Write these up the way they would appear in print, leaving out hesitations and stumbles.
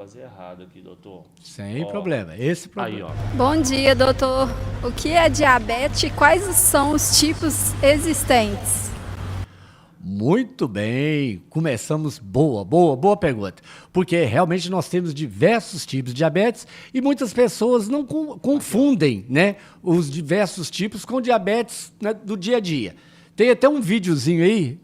fazer errado aqui, doutor. Sem problema, esse problema. Aí, ó. Bom dia, doutor. O que é diabetes e quais são os tipos existentes? Muito bem, começamos boa pergunta. Porque realmente nós temos diversos tipos de diabetes e muitas pessoas não confundem, né, os diversos tipos com diabetes, né, do dia a dia. Tem até um videozinho aí,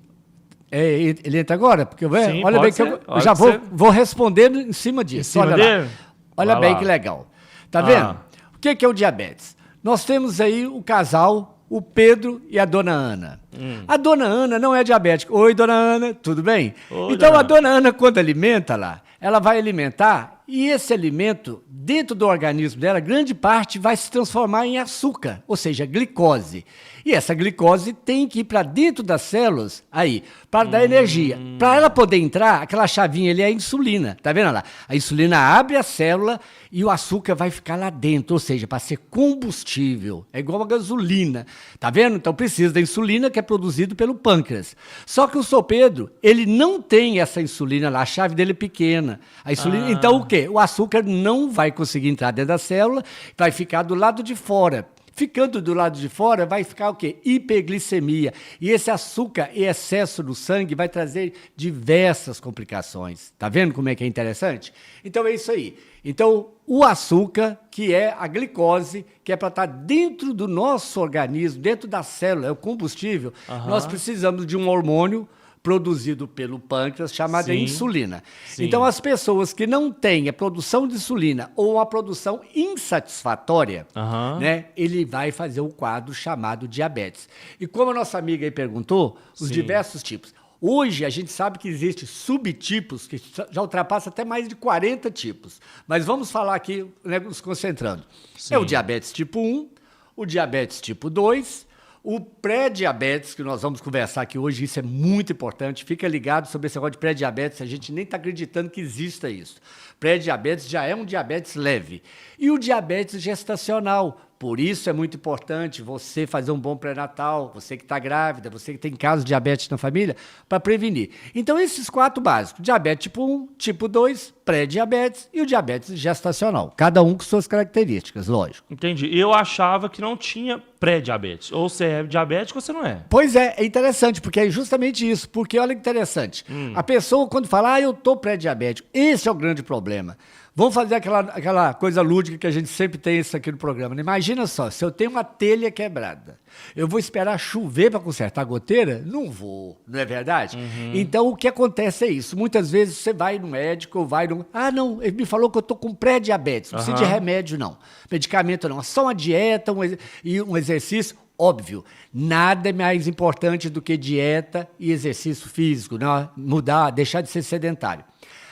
ele entra agora? Porque Sim, olha bem que eu já vou respondendo em cima disso. Olha lá. Olha bem que legal. Tá vendo? O que é o diabetes? Nós temos aí o casal, o Pedro e a dona Ana. A dona Ana não é diabética. Oi, dona Ana, tudo bem? Oi, então, a dona Ana, quando alimenta lá, ela vai alimentar e esse alimento, dentro do organismo dela, grande parte vai se transformar em açúcar, ou seja, glicose. E essa glicose tem que ir para dentro das células, aí, para dar energia. Para ela poder entrar, aquela chavinha ali é a insulina, tá vendo lá? A insulina abre a célula e o açúcar vai ficar lá dentro, ou seja, para ser combustível. É igual a gasolina, tá vendo? Então precisa da insulina que é produzido pelo pâncreas. Só que o Sr. Pedro, ele não tem essa insulina lá, a chave dele é pequena. A insulina, então o quê? O açúcar não vai conseguir entrar dentro da célula, vai ficar do lado de fora. Ficando do lado de fora, vai ficar o quê? Hiperglicemia. E esse açúcar e excesso no sangue vai trazer diversas complicações. Tá vendo como é que é interessante? Então é isso aí. Então, o açúcar, que é a glicose, que é para estar dentro do nosso organismo, dentro da célula, é o combustível, nós precisamos de um hormônio produzido pelo pâncreas, chamada insulina. Sim. Então, as pessoas que não têm a produção de insulina ou a produção insatisfatória, né, ele vai fazer o quadro chamado diabetes. E como a nossa amiga aí perguntou, os diversos tipos. Hoje, a gente sabe que existem subtipos que já ultrapassam até mais de 40 tipos. Mas vamos falar aqui, né, nos concentrando. É o diabetes tipo 1, o diabetes tipo 2, o pré-diabetes, que nós vamos conversar aqui hoje, isso é muito importante. Fica ligado sobre esse negócio de pré-diabetes, a gente nem está acreditando que exista isso. Pré-diabetes já é um diabetes leve. E o diabetes gestacional. Por isso é muito importante você fazer um bom pré-natal, você que está grávida, você que tem casos de diabetes na família, para prevenir. Então, esses 4 básicos: diabetes tipo 1, tipo 2, pré-diabetes e o diabetes gestacional. Cada um com suas características, lógico. Entendi. Eu achava que não tinha pré-diabetes. Ou você é diabético ou você não é. Pois é interessante, porque é justamente isso. Porque olha que interessante. A pessoa, quando fala, eu estou pré-diabético, esse é o grande problema. Vamos fazer aquela coisa lúdica que a gente sempre tem isso aqui no programa. Né? Imagina só, se eu tenho uma telha quebrada, eu vou esperar chover para consertar a goteira? Não vou, não é verdade? Então, o que acontece é isso. Muitas vezes você vai no médico ou vai no... não, ele me falou que eu estou com pré-diabetes. Não precisa de remédio, não. Medicamento, não. É só uma dieta e um exercício. Óbvio, nada é mais importante do que dieta e exercício físico. Né? Mudar, deixar de ser sedentário.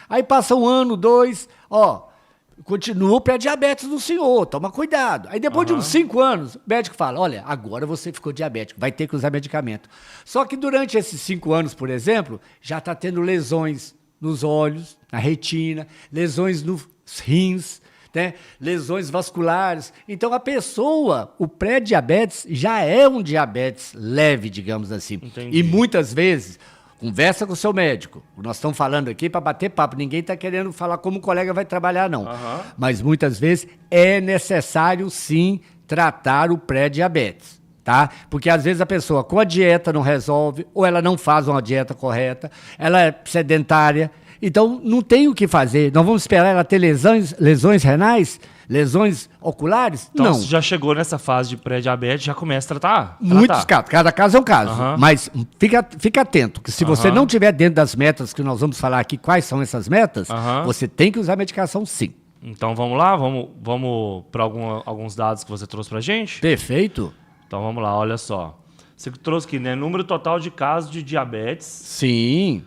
Aí passa 1 ano, 2, continua o pré-diabetes do senhor, toma cuidado. Aí depois de uns 5 anos, o médico fala, olha, agora você ficou diabético, vai ter que usar medicamento. Só que durante esses 5 anos, por exemplo, já está tendo lesões nos olhos, na retina, lesões nos rins, né? Lesões vasculares. Então, a pessoa, o pré-diabetes já é um diabetes leve, digamos assim. Entendi. E muitas vezes... Conversa com o seu médico. Nós estamos falando aqui para bater papo. Ninguém está querendo falar como o colega vai trabalhar, não. Mas muitas vezes é necessário, sim, tratar o pré-diabetes. Tá? Porque às vezes a pessoa com a dieta não resolve, ou ela não faz uma dieta correta, ela é sedentária. Então, não tem o que fazer. Nós vamos esperar ela ter lesões renais? Lesões oculares? Então, não. Se já chegou nessa fase de pré-diabetes, já começa a tratar? Muitos casos. Cada caso é um caso. Mas fica atento, que se você não tiver dentro das metas que nós vamos falar aqui, quais são essas metas, você tem que usar medicação, sim. Então, vamos lá? Vamos para alguns dados que você trouxe para a gente? Perfeito. Então, vamos lá. Olha só. Você trouxe aqui, né? Número total de casos de diabetes. Sim.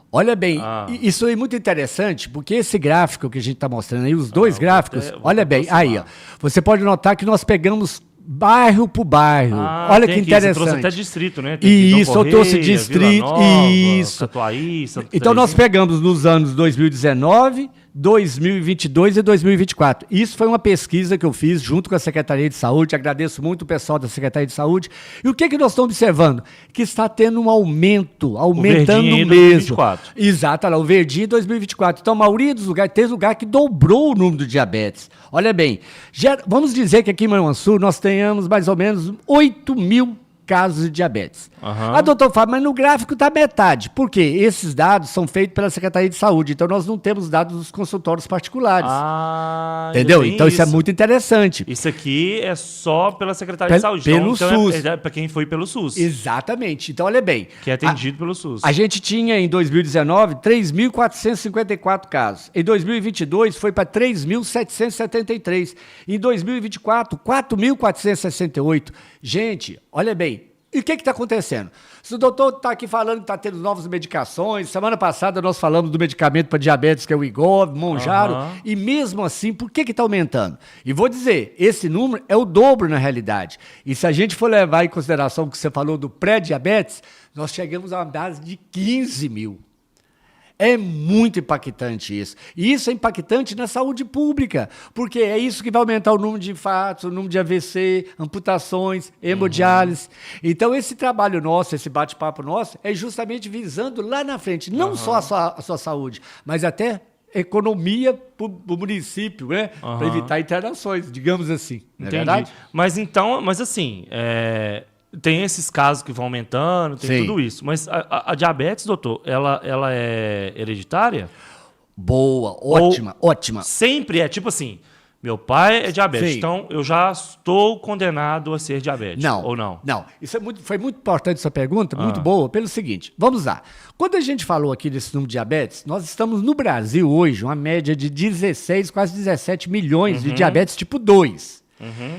Olha bem, isso é muito interessante, porque esse gráfico que a gente está mostrando aí, os dois gráficos, olha bem, aí, ó, você pode notar que nós pegamos bairro por bairro. Olha que interessante. Você trouxe até distrito, né? Tem isso, eu trouxe distrito, Nova, isso. Catuaí, Santo Então nós pegamos nos anos 2019, 2022 e 2024. Isso foi uma pesquisa que eu fiz junto com a Secretaria de Saúde. Agradeço muito o pessoal da Secretaria de Saúde. E o que nós estamos observando? Que está tendo um aumento, aumentando verdinho em mesmo. 2024. Exato, olha lá, o verdinho em 2024. Então, a maioria dos lugares, tem lugar que dobrou o número de diabetes. Olha bem, vamos dizer que aqui em Manhuaçu nós tenhamos mais ou menos 8 mil casos de diabetes. Doutor Fábio, mas no gráfico está metade. Por quê? Esses dados são feitos pela Secretaria de Saúde, então nós não temos dados dos consultórios particulares. Entendeu? Então isso é muito interessante. Isso aqui é só pela Secretaria de Saúde. Pelo SUS. É para quem foi pelo SUS. Exatamente. Então, olha bem. Que é atendido pelo SUS. A gente tinha, em 2019, 3.454 casos. Em 2022, foi para 3.773. Em 2024, 4.468. Gente, olha bem. E o que está acontecendo? Se o doutor está aqui falando que está tendo novas medicações, semana passada nós falamos do medicamento para diabetes, que é o Wegovy, Mounjaro, e mesmo assim, por que está aumentando? E vou dizer, esse número é o dobro na realidade. E se a gente for levar em consideração o que você falou do pré-diabetes, nós chegamos a uma base de 15 mil. É muito impactante isso. E isso é impactante na saúde pública, porque é isso que vai aumentar o número de infartos, o número de AVC, amputações, hemodiálise. Então, esse trabalho nosso, esse bate-papo nosso, é justamente visando lá na frente, não só a sua saúde, mas até economia para o município, né? Para evitar internações, digamos assim. Não é verdade? Mas assim, tem esses casos que vão aumentando, tem tudo isso. Mas a diabetes, doutor, ela é hereditária? Boa, ótima, ótima. Sempre é, tipo assim, meu pai é diabético, então eu já estou condenado a ser diabético, ou não? Não, isso foi muito importante essa pergunta, muito boa, pelo seguinte, vamos lá. Quando a gente falou aqui desse número de diabetes, nós estamos no Brasil hoje, uma média de 16, quase 17 milhões de diabetes tipo 2.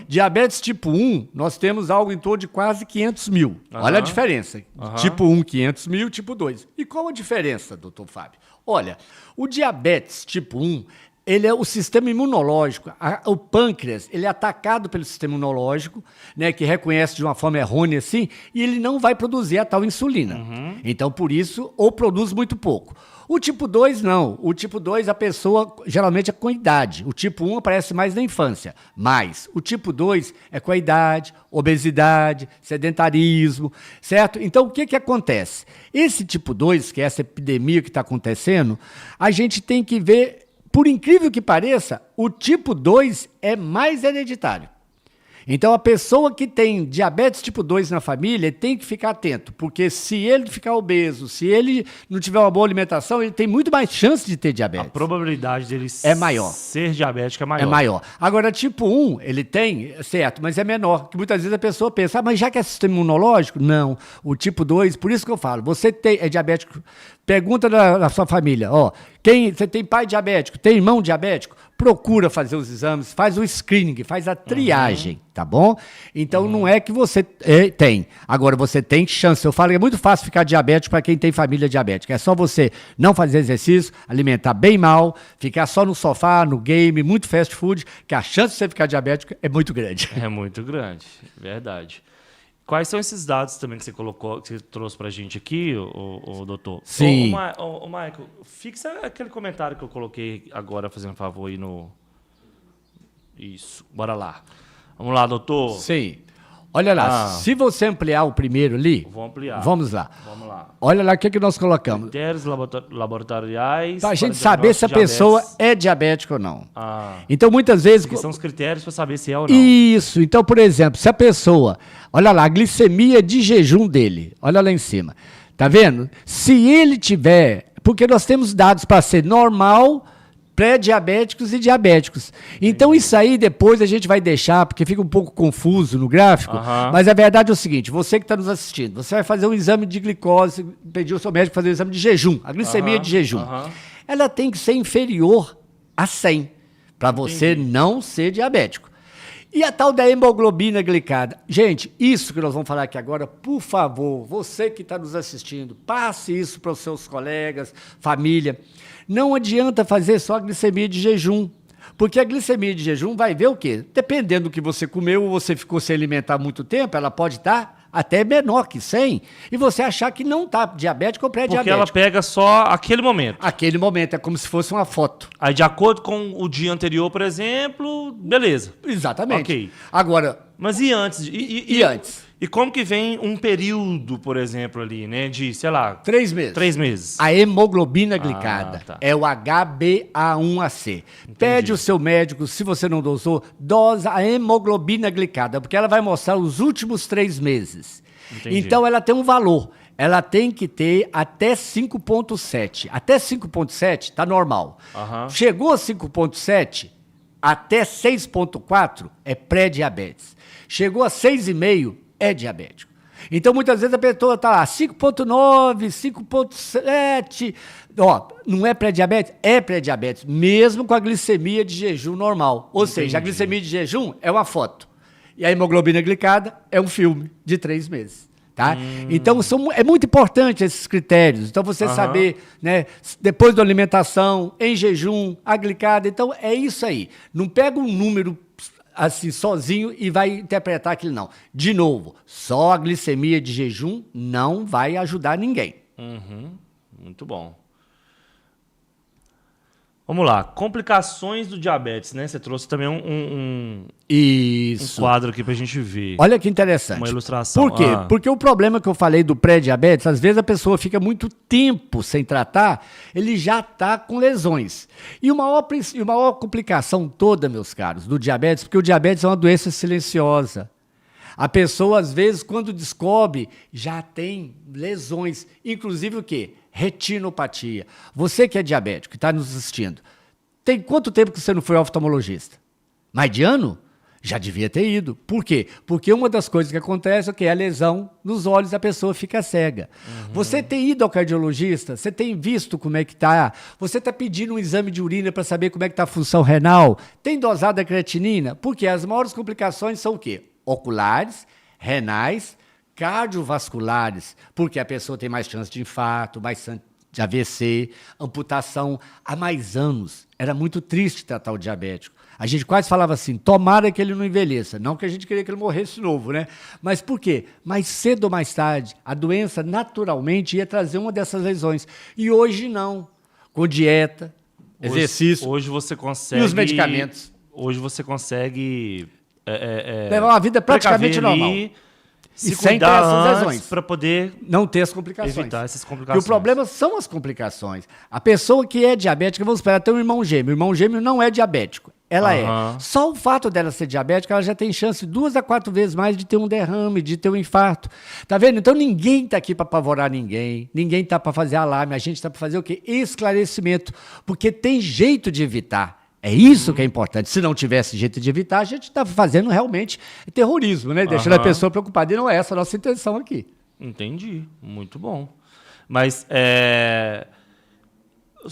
Diabetes tipo 1, nós temos algo em torno de quase 500 mil. Olha a diferença. Tipo 1, 500 mil, tipo 2. E qual a diferença, doutor Fábio? Olha, o diabetes tipo 1, ele é o sistema imunológico, o pâncreas, ele é atacado pelo sistema imunológico, né, que reconhece de uma forma errônea assim, e ele não vai produzir a tal insulina. Então, por isso, ou produz muito pouco. O tipo 2, não. O tipo 2, a pessoa geralmente é com idade. O tipo 1 aparece mais na infância. Mas o tipo 2 é com a idade, obesidade, sedentarismo, certo? Então, o que acontece? Esse tipo 2, que é essa epidemia que está acontecendo, a gente tem que ver, por incrível que pareça, o tipo 2 é mais hereditário. Então, a pessoa que tem diabetes tipo 2 na família tem que ficar atento, porque se ele ficar obeso, se ele não tiver uma boa alimentação, ele tem muito mais chance de ter diabetes. A probabilidade dele maior. Ser diabético é maior. É maior. Agora, tipo 1, ele tem, certo, mas é menor, que muitas vezes a pessoa pensa, mas já que é sistema imunológico? Não. O tipo 2, por isso que eu falo, você é diabético, pergunta na sua família, você tem pai diabético, tem irmão diabético? Procura fazer os exames, faz o screening, faz a triagem, tá bom? Então, não é que você tem. Agora, você tem chance. Eu falo que é muito fácil ficar diabético para quem tem família diabética. É só você não fazer exercício, alimentar bem mal, ficar só no sofá, no game, muito fast food, que a chance de você ficar diabético é muito grande. É muito grande, verdade. Quais são esses dados também que você colocou, que você trouxe pra gente aqui, o doutor? Sim. Ô, Michael, fixa aquele comentário que eu coloquei agora, fazendo um favor aí no... Isso, bora lá. Vamos lá, doutor. Sim. Olha lá, se você ampliar o primeiro ali... Vou ampliar. Vamos lá. Vamos lá. Olha lá o que nós colocamos. Critérios laboratoriais... Para a gente saber se a pessoa é diabética ou não. Então, muitas vezes... Que são os critérios para saber se é ou não. Isso. Então, por exemplo, se a pessoa... Olha lá, a glicemia de jejum dele. Olha lá em cima. Tá vendo? Se ele tiver... Porque nós temos dados para ser normal, pré-diabéticos e diabéticos. Então, isso aí depois a gente vai deixar, porque fica um pouco confuso no gráfico, mas a verdade é o seguinte, você que está nos assistindo, você vai fazer um exame de glicose, pedir ao seu médico fazer um exame de jejum, a glicemia de jejum. Ela tem que ser inferior a 100, para você não ser diabético. E a tal da hemoglobina glicada? Gente, isso que nós vamos falar aqui agora, por favor, você que está nos assistindo, passe isso para os seus colegas, família. Não adianta fazer só a glicemia de jejum, porque a glicemia de jejum vai ver o quê? Dependendo do que você comeu ou você ficou sem alimentar muito tempo, ela pode estar até menor que 100, e você achar que não está diabético ou pré-diabético. Porque ela pega só aquele momento. Aquele momento, é como se fosse uma foto. Aí, de acordo com o dia anterior, por exemplo, beleza. Exatamente. Ok. Agora... Mas e antes? E antes? E como que vem um período, por exemplo, ali, né? De, sei lá... 3 meses. 3 meses. A hemoglobina glicada tá. é o HbA1c. Pede o seu médico, se você não dosou, dosa a hemoglobina glicada, porque ela vai mostrar os últimos 3 meses. Entendi. Então, ela tem um valor. Ela tem que ter até 5,7. Até 5,7 está normal. Aham. Chegou a 5,7, até 6,4 é pré-diabetes. Chegou a 6,5, é diabético. Então, muitas vezes a pessoa está lá, 5,9, 5,7. Ó, não é pré-diabetes? É pré-diabetes, mesmo com a glicemia de jejum normal. Ou seja, a glicemia de jejum é uma foto. E a hemoglobina glicada é um filme de 3 meses. Tá? Então, é muito importante esses critérios. Então, você saber, né, depois da alimentação, em jejum, a glicada. Então, é isso aí. Não pega um número assim sozinho e vai interpretar aquilo, não. De novo, só a glicemia de jejum não vai ajudar ninguém. Muito bom. Vamos lá. Complicações do diabetes, né? Você trouxe também um quadro aqui pra gente ver. Olha que interessante. Uma ilustração. Por quê? Porque o problema que eu falei do pré-diabetes, às vezes a pessoa fica muito tempo sem tratar, ele já está com lesões. E a maior complicação toda, meus caros, do diabetes, porque o diabetes é uma doença silenciosa. A pessoa, às vezes, quando descobre, já tem lesões. Inclusive o quê? Retinopatia. Você que é diabético, que está nos assistindo, tem quanto tempo que você não foi ao oftalmologista? Mais de ano? Já devia ter ido. Por quê? Porque uma das coisas que acontece é que a lesão nos olhos, a pessoa fica cega. Você tem ido ao cardiologista? Você tem visto como é que está? Você está pedindo um exame de urina para saber como é que está a função renal? Tem dosado a creatinina? Porque as maiores complicações são o quê? Oculares, renais, cardiovasculares, porque a pessoa tem mais chance de infarto, mais chance de AVC, amputação. Há mais anos, era muito triste tratar o diabético. A gente quase falava assim, tomara que ele não envelheça. Não que a gente queria que ele morresse novo, né? Mas por quê? Mais cedo ou mais tarde, a doença naturalmente ia trazer uma dessas lesões. E hoje não. Com dieta, exercício. Hoje você consegue... E os medicamentos. Hoje você consegue... levar uma vida praticamente normal. Se sem ter cuidar essas lesões. para poder não ter as complicações. Evitar essas complicações. Porque o problema são as complicações. A pessoa que é diabética, vamos esperar, tem um irmão gêmeo. O irmão gêmeo não é diabético. Ela é. Só o fato dela ser diabética, ela já tem chance 2 a 4 vezes mais de ter um derrame, de ter um infarto. Tá vendo? Então ninguém está aqui para apavorar ninguém. Ninguém está para fazer alarme. A gente está para fazer o quê? Esclarecimento. Porque tem jeito de evitar. É isso que é importante. Se não tivesse jeito de evitar, a gente está fazendo realmente terrorismo, né? Deixando a pessoa preocupada. E não é essa a nossa intenção aqui. Entendi. Muito bom. Mas,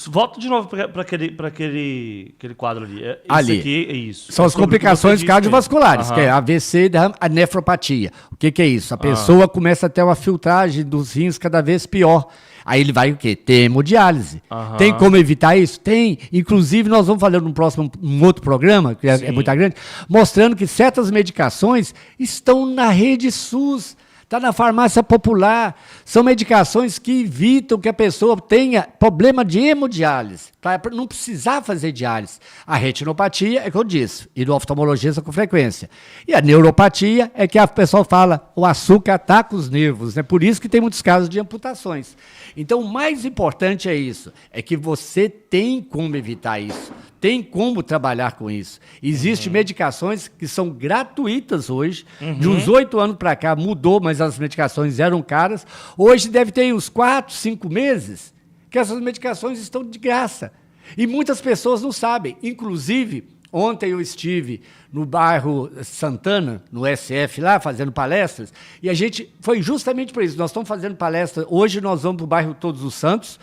volta de novo para aquele quadro ali. Ali. Aqui é isso. São as complicações cardiovasculares, que é AVC, a nefropatia. O que é isso? A pessoa começa a ter uma filtragem dos rins cada vez pior. Aí ele vai o quê? Ter hemodiálise. Tem como evitar isso? Tem. Inclusive, nós vamos falar num outro programa, que é muito grande, mostrando que certas medicações estão na rede SUS. Está na farmácia popular. São medicações que evitam que a pessoa tenha problema de hemodiálise, para não precisar fazer diálise. A retinopatia é que eu disse, e do oftalmologista com frequência. E a neuropatia é que a pessoa fala, o açúcar ataca os nervos, né? Por isso que tem muitos casos de amputações. Então, o mais importante é isso, é que você tem como evitar isso. Tem como trabalhar com isso. Existem medicações que são gratuitas hoje. De uns 8 anos para cá mudou, mas as medicações eram caras. Hoje deve ter uns 4, 5 meses que essas medicações estão de graça. E muitas pessoas não sabem. Inclusive, ontem eu estive no bairro Santana, no SF lá, fazendo palestras, e a gente foi justamente por isso. Nós estamos fazendo palestra. Hoje nós vamos para o bairro Todos os Santos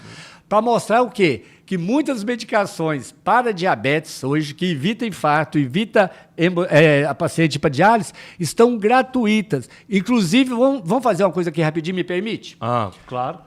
para mostrar o quê? Que muitas medicações para diabetes hoje, que evita infarto, evita a paciente para diálise, estão gratuitas. Inclusive, vamos fazer uma coisa aqui rapidinho, me permite? Claro.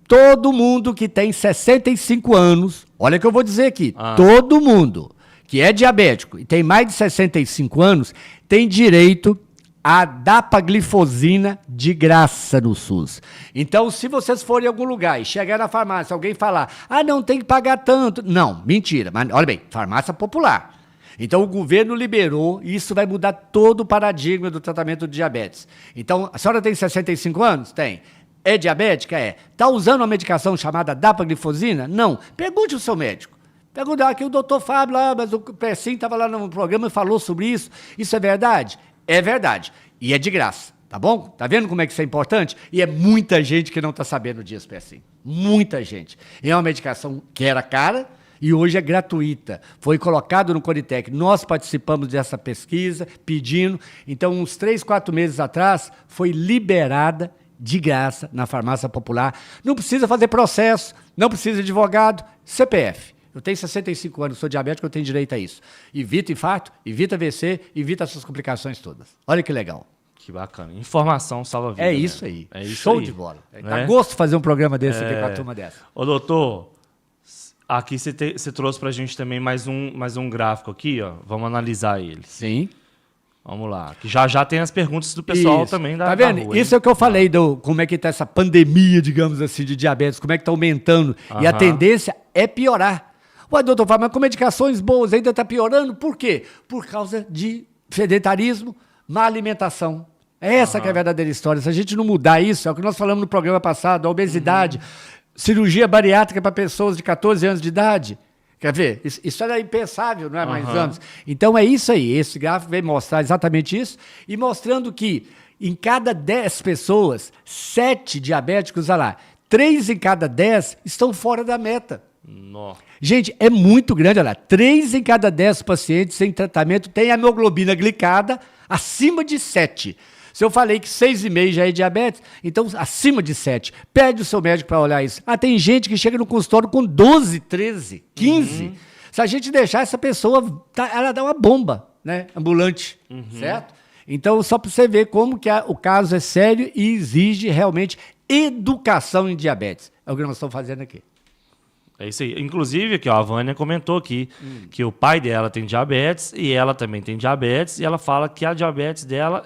Todo mundo que tem 65 anos, olha o que eu vou dizer aqui, todo mundo que é diabético e tem mais de 65 anos, tem direito a dapaglifosina de graça no SUS. Então, se vocês forem em algum lugar e chegar na farmácia, alguém falar, não, tem que pagar tanto. Não, mentira. Mas, olha bem, farmácia popular. Então, o governo liberou e isso vai mudar todo o paradigma do tratamento de diabetes. Então, a senhora tem 65 anos? Tem. É diabética? É. Está usando uma medicação chamada dapaglifosina? Não. Pergunte ao seu médico. Pergunta aqui o doutor Fábio, mas o Persim estava lá no programa e falou sobre isso. Isso é verdade? É verdade. E é de graça, tá bom? Tá vendo como é que isso é importante? E é muita gente que não está sabendo disso, Persim. Muita gente. E é uma medicação que era cara e hoje é gratuita. Foi colocado no Conitec. Nós participamos dessa pesquisa, pedindo. Então, uns 3, 4 meses atrás, foi liberada de graça na farmácia popular. Não precisa fazer processo, não precisa de advogado, CPF. Eu tenho 65 anos, sou diabético, eu tenho direito a isso. Evita infarto, evita AVC, evita essas complicações todas. Olha que legal. Que bacana. Informação salva vida. É isso aí. É isso Show aí. de bola. Né? Tá gosto de fazer um programa desse aqui com a turma dessa. Ô, doutor, aqui você trouxe pra gente também mais um gráfico aqui, ó. Vamos analisar ele. Sim. Vamos lá. Que já tem as perguntas do pessoal também da Tá vendo? rua, Isso é o que eu falei, como é que tá essa pandemia, digamos assim, de diabetes, como é que tá aumentando. E a tendência é piorar. Ué, doutor Fábio, mas com medicações boas ainda está piorando? Por quê? Por causa de sedentarismo, má alimentação. É essa que é a verdadeira história. Se a gente não mudar isso, é o que nós falamos no programa passado, a obesidade, cirurgia bariátrica para pessoas de 14 anos de idade. Quer ver? Isso era impensável, não é mais anos. Então é isso aí. Esse gráfico vem mostrar exatamente isso e mostrando que em cada 10 pessoas, 7 diabéticos, olha lá, 3 em cada 10 estão fora da meta. Nossa. Gente, é muito grande, olha lá. 3 em cada 10 pacientes sem tratamento têm a hemoglobina glicada acima de 7. Se eu falei que 6,5 já é diabetes, então acima de 7. Pede o seu médico para olhar isso. Tem gente que chega no consultório com 12, 13, 15. Se a gente deixar essa pessoa, ela dá uma bomba, né? Ambulante, certo? Então, só para você ver como que o caso é sério e exige realmente educação em diabetes. É o que nós estamos fazendo aqui. É isso aí. Inclusive, aqui, ó, a Vânia comentou aqui que o pai dela tem diabetes e ela também tem diabetes e ela fala que a diabetes dela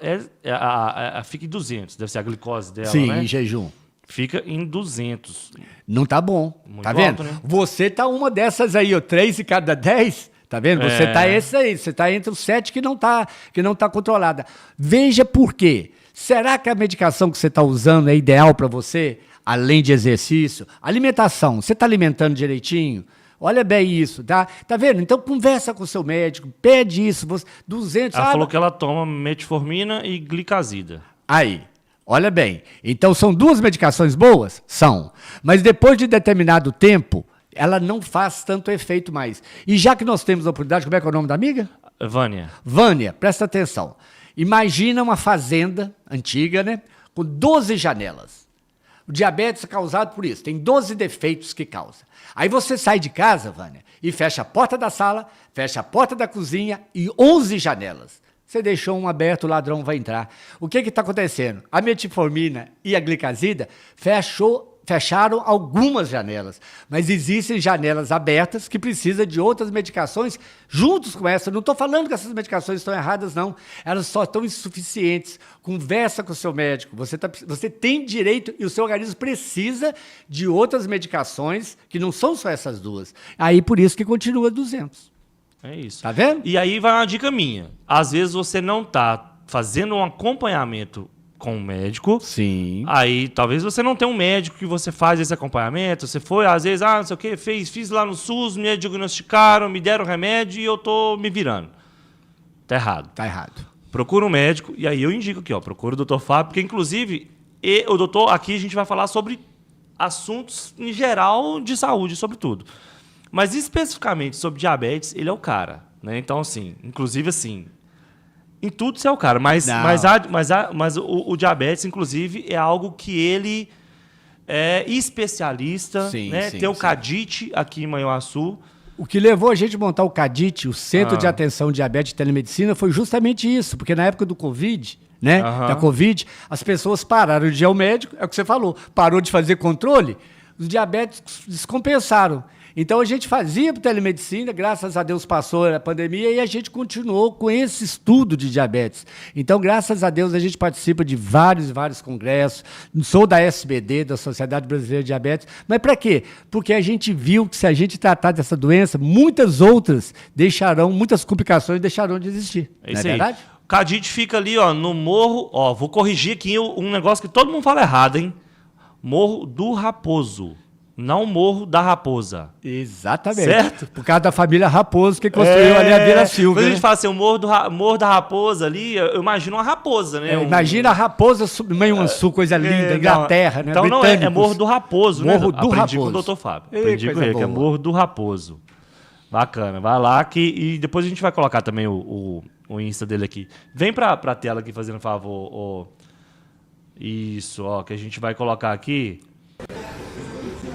fica em 200, deve ser a glicose dela, Sim, né? em jejum. Fica em 200. Não tá bom, Muito tá vendo? alto, né? Você tá uma dessas aí, ó, 3 em cada 10, tá vendo? Você tá esse aí, você tá entre os 7 que não tá controlada. Veja por quê. Será que a medicação que você está usando é ideal para você? Além de exercício, alimentação, você está alimentando direitinho? Olha bem isso, tá? Tá vendo? Então conversa com o seu médico, pede isso, 200... Ela falou que ela toma metformina e glicazida. Aí, olha bem. Então são 2 medicações boas? São. Mas depois de determinado tempo, ela não faz tanto efeito mais. E já que nós temos a oportunidade, como é que é o nome da amiga? Vânia. Vânia, presta atenção. Imagina uma fazenda antiga, né? Com 12 janelas. O diabetes é causado por isso. Tem 12 defeitos que causa. Aí você sai de casa, Vânia, e fecha a porta da sala, fecha a porta da cozinha e 11 janelas. Você deixou um aberto, o ladrão vai entrar. O que está acontecendo? A metformina e a glicazida fecharam algumas janelas, mas existem janelas abertas que precisam de outras medicações juntos com essa. Não estou falando que essas medicações estão erradas, não. Elas só estão insuficientes. Conversa com o seu médico. Você tem direito e o seu organismo precisa de outras medicações que não são só essas 2. Aí, por isso que continua 200. É isso. Tá vendo? E aí vai uma dica minha. Às vezes você não está fazendo um acompanhamento com o médico. Sim. Aí talvez você não tenha um médico que você faz esse acompanhamento. Você foi, às vezes, não sei o quê, fiz lá no SUS, me diagnosticaram, me deram remédio e eu tô me virando. Tá errado. Tá errado. Procura um médico, e aí eu indico aqui, ó, procura o Dr. Fábio, porque inclusive, o doutor, aqui a gente vai falar sobre assuntos em geral de saúde, sobre tudo. Mas especificamente sobre diabetes, ele é o cara, né? Então, assim, inclusive assim, em tudo você é o cara, mas o diabetes, inclusive, é algo que ele é especialista, sim, né? Sim, tem o CADIT aqui em Manhuaçu. O que levou a gente a montar o CADIT, o Centro de Atenção Diabetes e Telemedicina, foi justamente isso, porque na época do Covid, né, da Covid, as pessoas pararam de ir ao médico, é o que você falou, parou de fazer controle, os diabéticos descompensaram. Então a gente fazia telemedicina, graças a Deus passou a pandemia e a gente continuou com esse estudo de diabetes. Então, graças a Deus, a gente participa de vários e vários congressos. Sou da SBD, da Sociedade Brasileira de Diabetes. Mas para quê? Porque a gente viu que se a gente tratar dessa doença, muitas outras muitas complicações deixarão de existir. É Não isso é aí. verdade? O Cadite fica ali, ó, no morro. Ó, vou corrigir aqui um negócio que todo mundo fala errado, hein? Morro do Raposo. Não Morro da Raposa. Exatamente. Certo? Por causa da família Raposo que construiu ali a Vila Silva. Quando a Né? gente fala assim, o Morro da Raposa ali, eu imagino uma raposa, né? Imagina a raposa, Manhuaçu, coisa linda, Inglaterra, né? Então não é Britânicos. Morro do Raposo, né? Morro do Aprendi Raposo. com o Dr. Fábio. Ei, Aprendi com coisa ele, que é boa. Morro do Raposo. Bacana, vai lá e depois a gente vai colocar também o Insta dele aqui. Vem pra tela aqui, fazendo favor. Isso, ó, que a gente vai colocar aqui.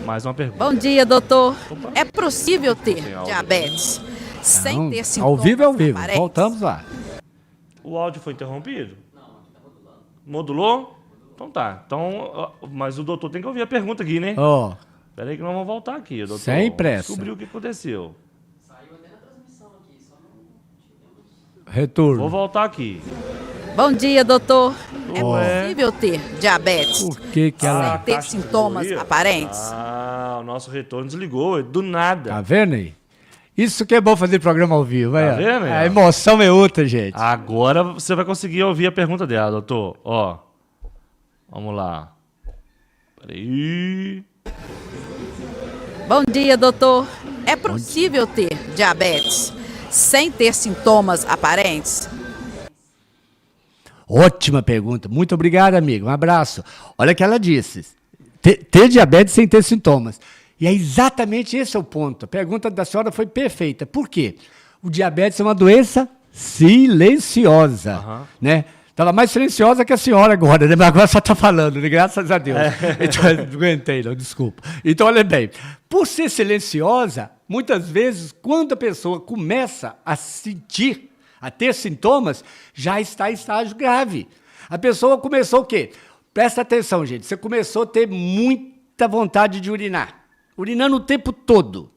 Mais uma pergunta. Bom dia, doutor. É possível ter diabetes sem Não, ter sintomas ao vivo é ao vivo. aparentes? Voltamos lá. O áudio foi interrompido? Não, aqui tá modulando. Modulou? Então tá. Então, mas o doutor tem que ouvir a pergunta aqui, né? Ó, Peraí que nós vamos voltar aqui, doutor. Sem pressa. Descobriu o que aconteceu. retorno. Vou voltar aqui. Bom dia, doutor. É Ó. possível ter diabetes Por que que ela... sem ter caixa de sintomas teoria. aparentes? Ah, o nosso retorno desligou, do nada. Tá vendo aí? Isso que é bom fazer programa ao vivo, Tá aí, ó. vendo aí, ó? A emoção é outra, gente. Agora você vai conseguir ouvir a pergunta dela, doutor. Ó, vamos lá. Peraí. Bom dia, doutor. É possível ter diabetes sem ter sintomas aparentes? Ótima pergunta. Muito obrigado, amigo. Um abraço. Olha o que ela disse. Ter diabetes sem ter sintomas. E é exatamente esse é o ponto. A pergunta da senhora foi perfeita. Por quê? O diabetes é uma doença silenciosa, né? Estava mais silenciosa que a senhora agora, né? Mas agora só está falando, né? Graças a Deus. Então, não aguentei, não, desculpa. Então, olha bem, por ser silenciosa, muitas vezes, quando a pessoa começa a sentir, a ter sintomas, já está em estágio grave. A pessoa começou o quê? Presta atenção, gente. Você começou a ter muita vontade de urinar. Urinando o tempo todo.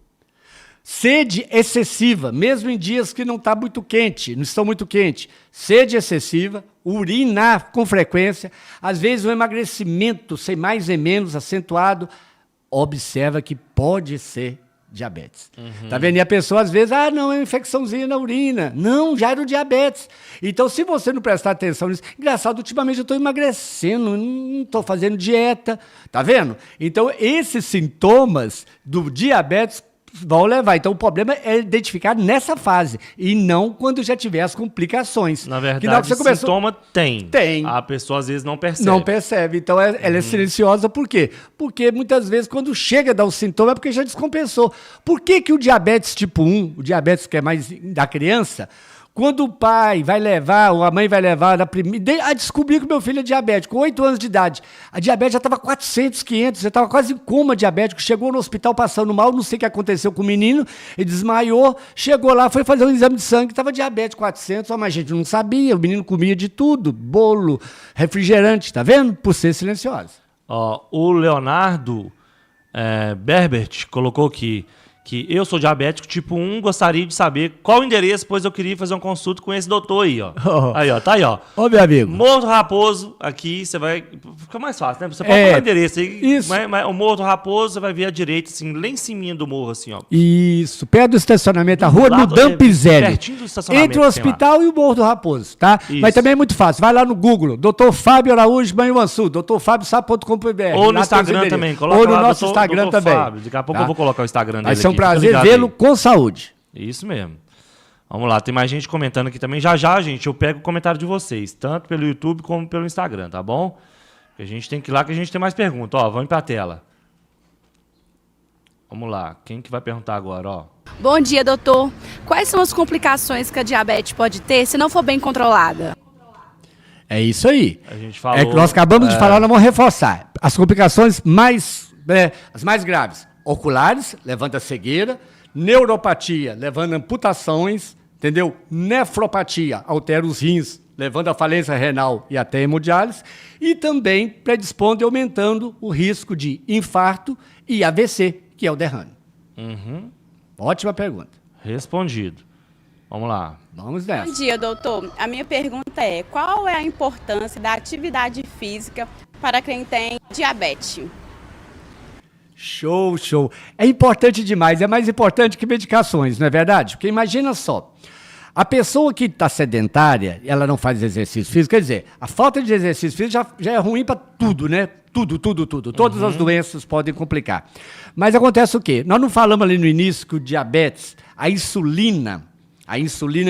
Sede excessiva, mesmo em dias que não está muito quente, não estão muito quente. Sede excessiva, urinar com frequência, às vezes um emagrecimento sem mais nem menos acentuado, observa que pode ser diabetes. Tá vendo? E a pessoa às vezes, não, é uma infecçãozinha na urina. Não, já era o diabetes. Então, se você não prestar atenção nisso, engraçado, ultimamente eu estou emagrecendo, não estou fazendo dieta, tá vendo? Então, esses sintomas do diabetes vão levar. Então, o problema é identificar nessa fase e não quando já tiver as complicações. Na Que hora verdade, que você começou... sintoma tem. Tem. A pessoa às vezes não percebe. Não percebe. Então, ela é silenciosa por quê? Porque muitas vezes, quando chega a dar o sintoma, é porque já descompensou. Por que que o diabetes tipo 1, o diabetes que é mais da criança, quando o pai vai levar, ou a mãe vai levar, a descobrir que o meu filho é diabético, com 8 anos de idade, a diabetes já estava 400, 500, já estava quase em coma diabético, chegou no hospital passando mal, não sei o que aconteceu com o menino, ele desmaiou, chegou lá, foi fazer um exame de sangue, estava diabetes 400, mas a gente não sabia, o menino comia de tudo, bolo, refrigerante, tá vendo? Por ser silenciosa. Ó, o Leonardo Berbert colocou aqui que eu sou diabético tipo 1, gostaria de saber qual o endereço, pois eu queria fazer uma consulta com esse doutor aí, ó. Aí, ó, tá aí, ó. Ô, meu amigo. Morro do Raposo, aqui, você vai... Fica mais fácil, né? Você pode falar o endereço aí. Isso. Mas o Morro do Raposo, você vai ver à direita, assim, lá em cima do morro, assim, ó. Isso, perto do estacionamento, a rua no lado, Dampizelli. pertinho do estacionamento Entre o tem hospital e o Morro do Raposo, tá? Isso. Mas também é muito fácil. Vai lá no Google, Dr. Fábio Araújo Manhuaçu, drfábio.com.br. Ou no Instagram também. Coloca Ou no lá, nosso doutor- Instagram doutor também. Fábio. Daqui a pouco Tá? eu vou colocar o Instagram dele Vai ser um aqui, fica prazer ligado vê-lo aí. com saúde. Isso mesmo. Vamos lá, tem mais gente comentando aqui também. Já já, gente, eu pego o comentário de vocês, tanto pelo YouTube como pelo Instagram, tá bom? A gente tem que ir lá que a gente tem mais perguntas. Ó, vamos pra tela. Vamos lá, quem que vai perguntar agora, ó? Bom dia, doutor. Quais são as complicações que a diabetes pode ter se não for bem controlada? É isso aí. A gente falou... É que nós acabamos de falar, nós vamos reforçar. As complicações as mais graves. Oculares, levando a cegueira. Neuropatia, levando a amputações. Entendeu? Nefropatia, altera os rins, levando a falência renal e até hemodiálise. E também predispondo e aumentando o risco de infarto e AVC, que é o derrame. Uhum. Ótima pergunta. Respondido. Vamos lá. Vamos Bom nessa. dia, doutor. A minha pergunta é: qual é a importância da atividade física para quem tem diabetes? Show, show. É importante demais, é mais importante que medicações, não é verdade? Porque imagina só, a pessoa que está sedentária, ela não faz exercício físico, quer dizer, a falta de exercício físico já é ruim para tudo, né? Tudo. Todas as doenças podem complicar. Mas acontece o quê? Nós não falamos ali no início que o diabetes, a insulina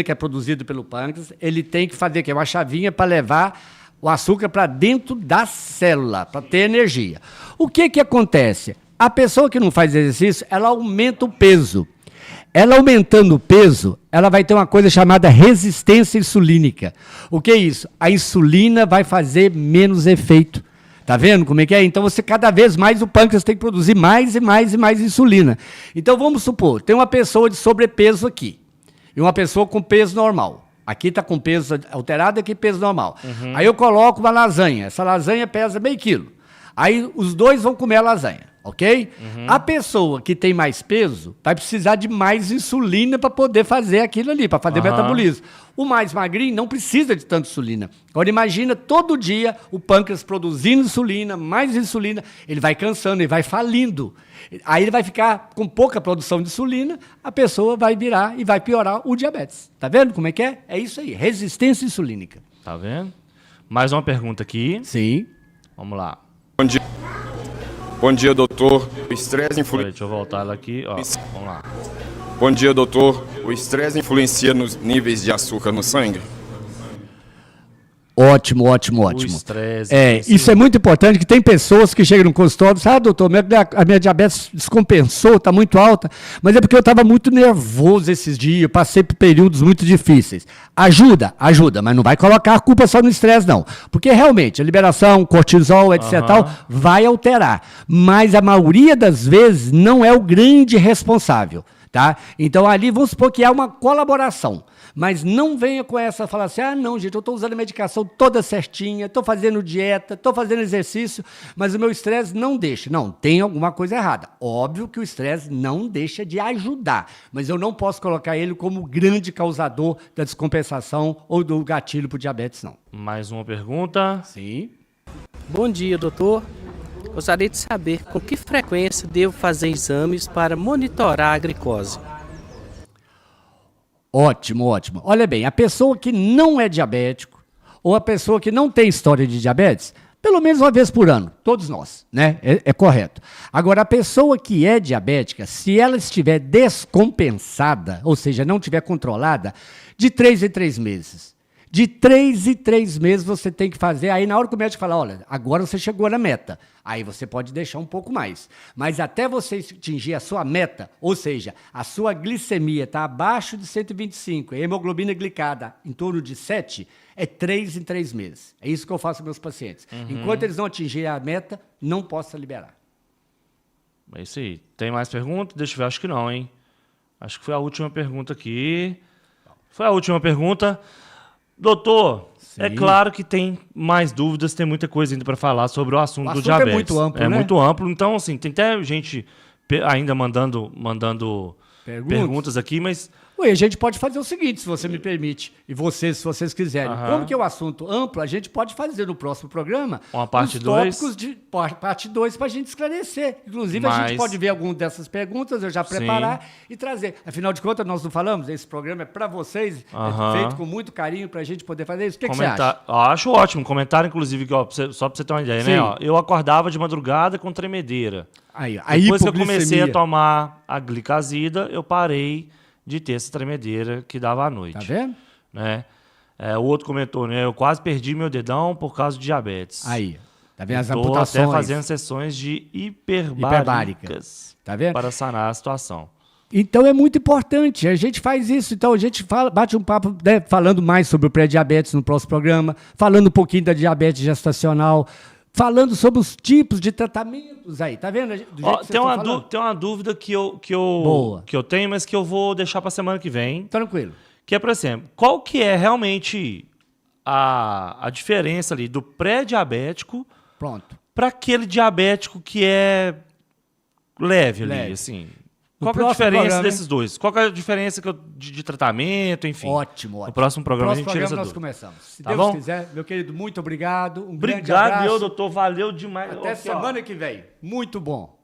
que é produzida pelo pâncreas, ele tem que fazer que é uma chavinha para levar o açúcar para dentro da célula, para ter energia. O que acontece? A pessoa que não faz exercício, ela aumenta o peso. Ela aumentando o peso, ela vai ter uma coisa chamada resistência insulínica. O que é isso? A insulina vai fazer menos efeito. Tá vendo como é que é? Então, cada vez mais o pâncreas tem que produzir mais e mais insulina. Então, vamos supor, tem uma pessoa de sobrepeso aqui e uma pessoa com peso normal. Aqui está com peso alterado, aqui peso normal. Aí eu coloco uma lasanha. Essa lasanha pesa meio quilo. Aí os dois vão comer a lasanha, ok? A pessoa que tem mais peso vai precisar de mais insulina para poder fazer aquilo ali, para fazer metabolismo. O mais magrinho não precisa de tanta insulina. Agora imagina todo dia o pâncreas produzindo insulina, mais insulina, ele vai cansando, ele vai falindo. Aí ele vai ficar com pouca produção de insulina, a pessoa vai virar e vai piorar o diabetes. Tá vendo como é que é? É isso aí, resistência insulínica. Tá vendo? Mais uma pergunta aqui. Sim. Vamos lá. Bom dia, doutor. O estresse influencia. Deixa eu voltar ela aqui. Ó, vamos lá. Bom dia, doutor. O estresse influencia nos níveis de açúcar no sangue? Ótimo. O estresse. Isso é muito importante, que tem pessoas que chegam no consultório e dizem, doutor, a minha diabetes descompensou, está muito alta, mas é porque eu estava muito nervoso esses dias, passei por períodos muito difíceis. Ajuda, mas não vai colocar a culpa só no estresse, não. Porque realmente, a liberação, cortisol, etc. tal, vai alterar. Mas a maioria das vezes não é o grande responsável. Tá? Então ali vamos supor que há uma colaboração, mas não venha com essa, falar assim, não gente, eu estou usando a medicação toda certinha, estou fazendo dieta, estou fazendo exercício, mas o meu estresse não deixa. Não, tem alguma coisa errada. Óbvio que o estresse não deixa de ajudar, mas eu não posso colocar ele como grande causador da descompensação ou do gatilho para o diabetes, não. Mais uma pergunta. Sim. Bom dia, doutor. Gostaria de saber com que frequência devo fazer exames para monitorar a glicose. Ótimo. Olha bem, a pessoa que não é diabético ou a pessoa que não tem história de diabetes, pelo menos uma vez por ano, todos nós, né? É correto. Agora, a pessoa que é diabética, se ela estiver descompensada, ou seja, não estiver controlada, de 3 em 3 meses. De 3 em 3 meses você tem que fazer, aí na hora que o médico fala, olha, agora você chegou na meta, aí você pode deixar um pouco mais. Mas até você atingir a sua meta, ou seja, a sua glicemia está abaixo de 125, a hemoglobina glicada em torno de 7, é 3 em 3 meses. É isso que eu faço com meus pacientes. Enquanto eles não atingirem a meta, não posso liberar. É isso aí. Tem mais perguntas? Deixa eu ver, acho que não, hein? Acho que foi a última pergunta aqui. Foi a última pergunta. Doutor, Sim. É claro que tem mais dúvidas, tem muita coisa ainda para falar sobre o assunto do assunto diabetes. é muito amplo, né? muito amplo, então assim, tem até gente ainda mandando perguntas aqui, mas... Ué, a gente pode fazer o seguinte, se você me permite, e vocês, se vocês quiserem. Como que é um assunto amplo, a gente pode fazer no próximo programa uma parte os 2. tópicos de parte 2 para a gente esclarecer. Inclusive, a gente pode ver alguma dessas perguntas, eu já preparar e trazer. Afinal de contas, nós não falamos, esse programa é para vocês, é feito com muito carinho para a gente poder fazer isso. O que você acha? Acho ótimo. Comentário, inclusive, que, ó, só para você ter uma ideia, Sim. né? Ó, eu acordava de madrugada com tremedeira. Aí, Depois que eu comecei a tomar a glicazida, eu parei de ter essa tremedeira que dava à noite. Tá vendo? Né? O outro comentou, né? Eu quase perdi meu dedão por causa de diabetes. Aí, tá vendo as Estou amputações? até fazendo sessões de hiperbáricas Tá vendo? para sanar a situação. Então é muito importante, a gente faz isso, então a gente bate um papo, né, falando mais sobre o pré-diabetes no próximo programa, falando um pouquinho da diabetes gestacional, falando sobre os tipos de tratamentos aí, tá vendo? Tem uma dúvida que eu tenho, mas que eu vou deixar para semana que vem. Tranquilo. Que é, por exemplo, qual que é realmente a diferença ali do pré-diabético Pronto. para aquele diabético que é leve ali, Leve. assim? Qual que é a próximo diferença programa, desses dois? Qual que é a diferença de tratamento, enfim? Ótimo, ótimo. No próximo programa a gente tira essa nós dúvida. começamos. Se Tá Deus bom? quiser, meu querido, muito obrigado. Um grande Obrigado, abraço. meu doutor. Valeu demais. Até Aqui, ó. semana que vem. Muito bom.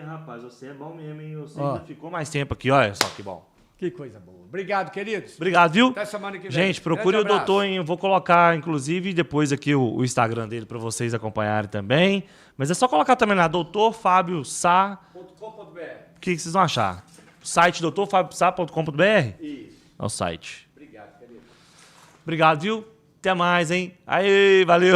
Rapaz, você é bom mesmo, hein? Você Ó. ainda ficou mais tempo aqui, olha só que bom. Que coisa boa. Obrigado, queridos. Obrigado, viu? Até semana que vem. Gente, procure Grande o abraço. doutor, hein? Eu vou colocar, inclusive, depois aqui o Instagram dele para vocês acompanharem também. Mas é só colocar também lá, Dr. Fábio Sá. .com.br. O que vocês vão achar? O site drfabiosá.com.br? Isso. É o site. Obrigado, querido. Obrigado, viu? Até mais, hein? Aê, valeu!